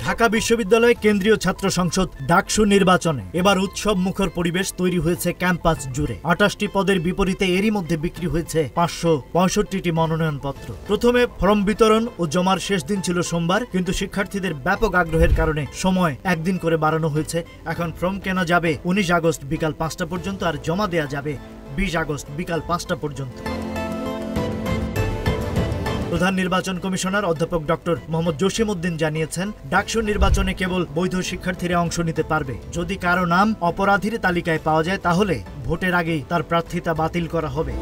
ঢাকা বিশ্ববিদ্যালয় কেন্দ্রীয় ছাত্র সংসদ ডাকসু নির্বাচনে এবার উৎসব মুখর পরিবেশ তৈরি হয়েছে ক্যাম্পাস জুড়ে। ২৮টি পদের বিপরীতে এরই মধ্যে বিক্রি হয়েছে ৫৬৫টি মনোনয়নপত্র। প্রথমে ফর্ম বিতরণ ও জমার শেষ দিন ছিল সোমবার, কিন্তু শিক্ষার্থীদের ব্যাপক আগ্রহের কারণে সময় একদিন করে বাড়ানো হয়েছে। এখন ফর্ম কেনা যাবে ১৯ আগস্ট বিকাল ৫টা পর্যন্ত, আর জমা দেয়া যাবে ২০ আগস্ট বিকাল ৫টা পর্যন্ত। প্রধান নির্বাচন কমিশনার অধ্যাপক ডক্টর মোহাম্মদ জসিমউদ্দিন জানিয়েছেন, ডাকসু নির্বাচনে কেবল বৈধ শিক্ষার্থীরা অংশ নিতে পারবে। যদি কারো নাম অপরাধীর তালিকায় পাওয়া যায় তাহলে ভোটের আগেই তার প্রার্থিতা বাতিল করা হবে।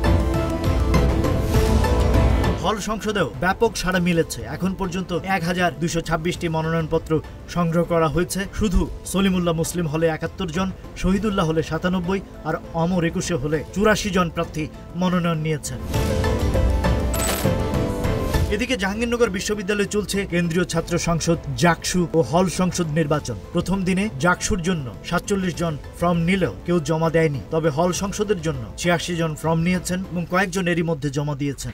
হল সংসদেও ব্যাপক সাড়া মিলেছে। এখন পর্যন্ত ১,২২৬টি মনোনয়নপত্র সংগ্রহ করা হয়েছে। শুধু সলিমুল্লাহ মুসলিম হলে ৭১ জন, শহীদুল্লাহ হলে ৯৭ আর অমর ২১ হলে ৮৪ জন প্রার্থী মনোনয়ন নিয়েছেন। এদিকে জাহাঙ্গীরনগর বিশ্ববিদ্যালয়ে চলছে কেন্দ্রীয় ছাত্র সংসদ জাকসু ও হল সংসদ নির্বাচন। প্রথম দিনে জাকসুর জন্য ৪৭ জন ফর্ম নিলেও কেউ জমা দেয়নি, তবে হল সংসদের জন্য ৮৬ জন ফর্ম নিয়েছেন এবং কয়েকজন এরই মধ্যে জমা দিয়েছেন।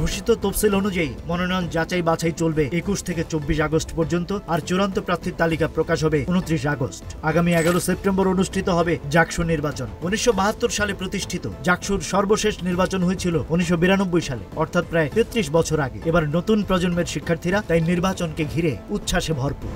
ঘোষিত তফসিল অনুযায়ী মনোনয়ন যাচাই বাছাই চলবে ২১ থেকে ২৪ আগস্ট পর্যন্ত, আর চূড়ান্ত প্রার্থীর তালিকা প্রকাশ হবে ২৯ আগস্ট। আগামী ১১ সেপ্টেম্বর অনুষ্ঠিত হবে জাকসু নির্বাচন। ১৯৭২ সালে প্রতিষ্ঠিত জাকসুর সর্বশেষ নির্বাচন হয়েছিল ১৯৯২ সালে, অর্থাৎ প্রায় ৩৩ বছর আগে। এবার নতুন প্রজন্মের শিক্ষার্থীরা তাই নির্বাচনকে ঘিরে উচ্ছ্বাসে ভরপুর।